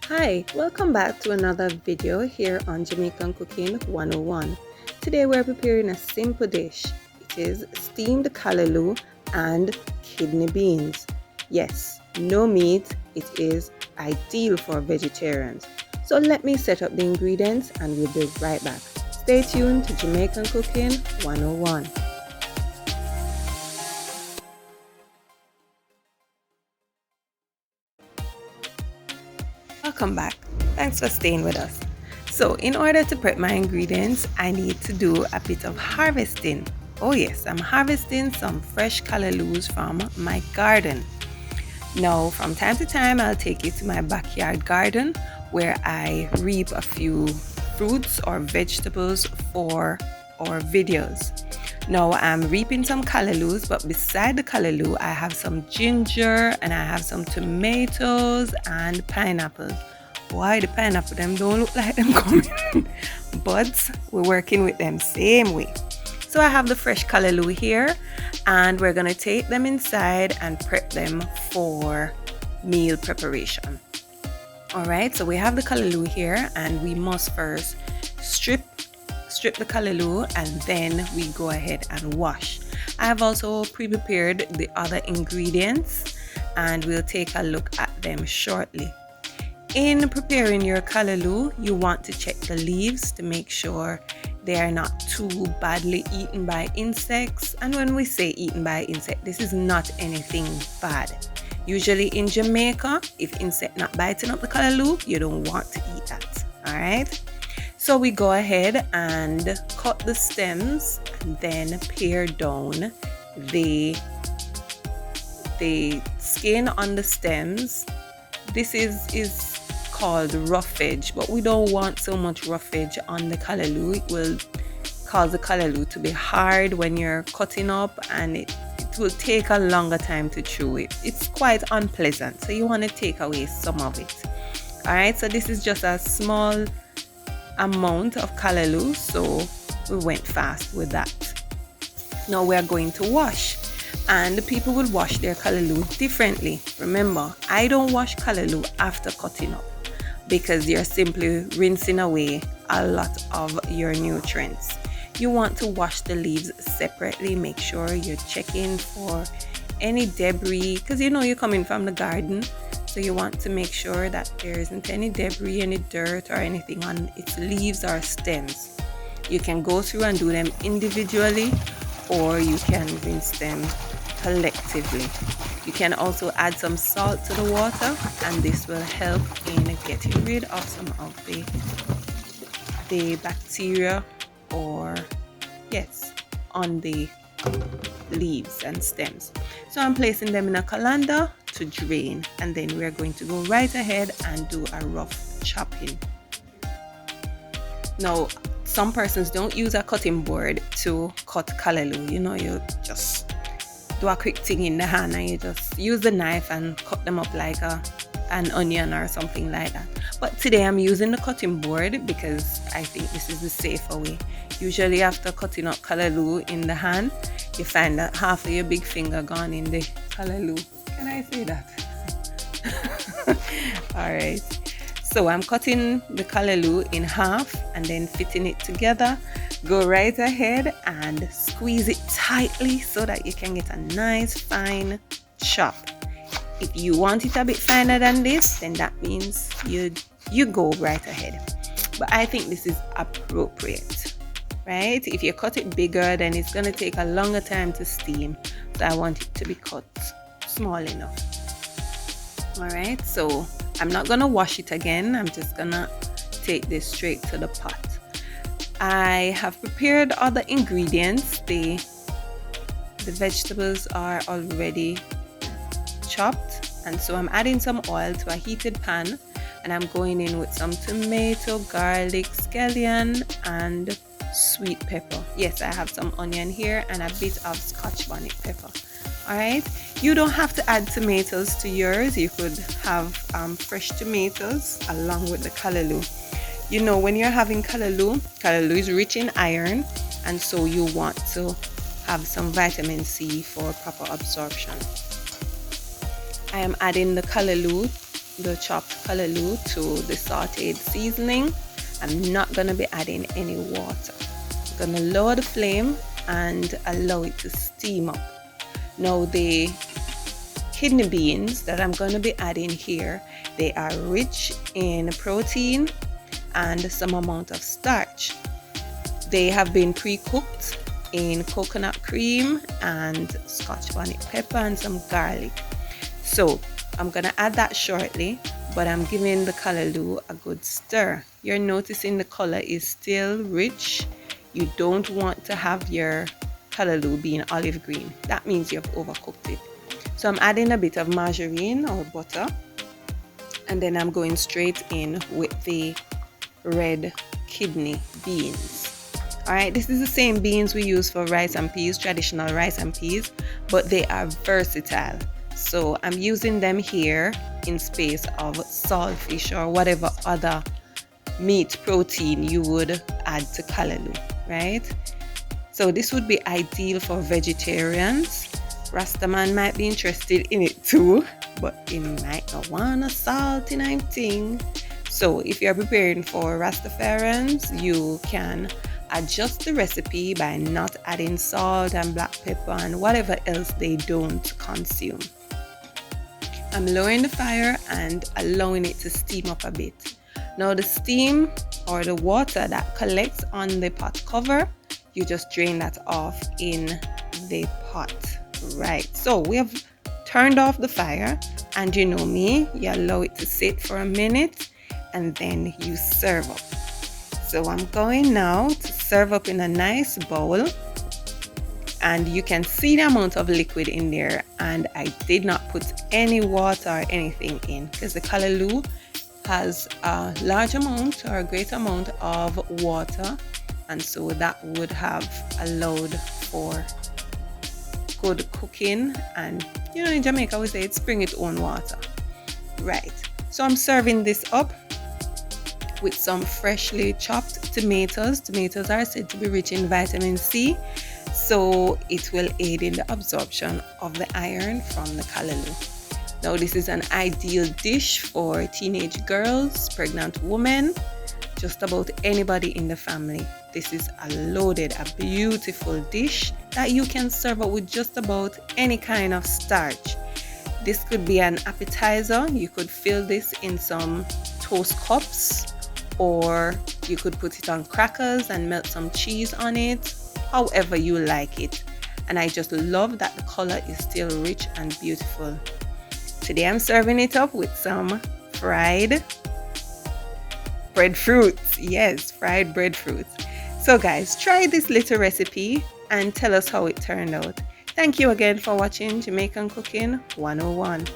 Hi, welcome back to another video here on Jamaican Cooking 101. Today we're preparing a simple dish. It is steamed callaloo and kidney beans. Yes, no meat. It is ideal for vegetarians. So let me set up the ingredients and we'll be right back. Stay tuned to Jamaican Cooking 101. Welcome back. Thanks for staying with us. So in order to prep my ingredients, I need to do a bit of harvesting. Oh yes, I'm harvesting some fresh callaloos from my garden. Now, from time to time, I'll take you to my backyard garden where I reap a few fruits or vegetables for our videos. Now, I'm reaping some callaloos, but beside the callaloo, I have some ginger and I have some tomatoes and pineapples. Why the pineapple them don't look like them coming, but we're working with them same way. So I have the fresh callaloo here and we're gonna take them inside and prep them for meal preparation. All right, so we have the callaloo here and we must first strip the callaloo and then we go ahead and wash. I have also pre-prepared the other ingredients and we'll take a look at them shortly. In preparing your callaloo, you want to check the leaves to make sure they are not too badly eaten by insects. And when we say eaten by insect, this is not anything bad. Usually in Jamaica, if insect not biting up the callaloo, you don't want to eat that. All right. So we go ahead and cut the stems and then pare down the skin on the stems. This is called rough edge, but we don't want so much rough edge on the callaloo. It will cause the callaloo to be hard when you're cutting up and it will take a longer time to chew it. It's quite unpleasant, so you want to take away some of it. All right, so this is just a small amount of callaloo, so we went fast with that. Now we are going to wash, and people will wash their callaloo differently. Remember, I don't wash callaloo after cutting up because you're simply rinsing away a lot of your nutrients. You want to wash the leaves separately. Make sure you're checking for any debris because you know you're coming from the garden, so you want to make sure that there isn't any debris, any dirt or anything on its leaves or stems. You can go through and do them individually or you can rinse them collectively. You can also add some salt to the water and this will help in getting rid of some of the bacteria or on the leaves and stems. So I'm placing them in a colander to drain and then we're going to go right ahead and do a rough chopping. Now, some persons don't use a cutting board to cut callaloo. You know, you just do a quick thing in the hand and you just use the knife and cut them up like an onion or something like that. But today I'm using the cutting board because I think this is the safer way. Usually after cutting up callaloo in the hand, you find that half of your big finger gone in the callaloo. Can I say that? All right. So I'm cutting the callaloo in half and then fitting it together. Go right ahead and squeeze it tightly so that you can get a nice fine chop. If you want it a bit finer than this, then that means you go right ahead. But I think this is appropriate, right? If you cut it bigger, then it's going to take a longer time to steam. So I want it to be cut small enough. All right, so I'm not going to wash it again. I'm just going to take this straight to the pot. I have prepared other ingredients. The vegetables are already chopped, and so I'm adding some oil to a heated pan and I'm going in with some tomato, garlic, scallion and sweet pepper. Yes, I have some onion here and a bit of Scotch bonnet pepper. All right, you don't have to add tomatoes to yours. You could have fresh tomatoes along with the callaloo. You know, when you're having callaloo is rich in iron, and so you want to have some vitamin C for proper absorption. I am adding the callaloo the chopped callaloo to the sauteed seasoning. I'm not going to be adding any water. I'm going to lower the flame and allow it to steam up. Now the kidney beans that I'm going to be adding here, they are rich in protein and some amount of starch. They have been pre-cooked in coconut cream and scotch bonnet pepper and some garlic. So I'm gonna add that shortly, but I'm giving the callaloo a good stir. You're noticing the color is still rich. You don't want to have your callaloo being olive green. That means you've overcooked it. So I'm adding a bit of margarine or butter, and then I'm going straight in with the red kidney beans. All right, this is the same beans we use for rice and peas, traditional rice and peas, but they are versatile. So I'm using them here in space of saltfish or whatever other meat protein you would add to callaloo, right? So this would be ideal for vegetarians. Rastaman might be interested in it too, but he might not want a salt in anything. So if you're preparing for Rastafarians, you can adjust the recipe by not adding salt and black pepper and whatever else they don't consume. I'm lowering the fire and allowing it to steam up a bit. Now the steam or the water that collects on the pot cover, you just drain that off in the pot. Right, so we have turned off the fire, and you know me, you allow it to sit for a minute and then you serve up. So I'm going now to serve up in a nice bowl, and you can see the amount of liquid in there, and I did not put any water or anything in because the callaloo has a large amount or a great amount of water, and so that would have allowed for good cooking. And you know, in Jamaica we say it's bring its own water. Right, so I'm serving this up with some freshly chopped tomatoes. Tomatoes are said to be rich in vitamin C, so it will aid in the absorption of the iron from the callaloo. Now this is an ideal dish for teenage girls, pregnant women, just about anybody in the family. This is a loaded, a beautiful dish that you can serve up with just about any kind of starch. This could be an appetizer. You could fill this in some toast cups, or you could put it on crackers and melt some cheese on it, however you like it. And I just love that the color is still rich and beautiful. Today I'm serving it up with some fried breadfruits. Yes, fried breadfruits. So guys, try this little recipe and tell us how it turned out. Thank you again for watching Jamaican Cooking 101.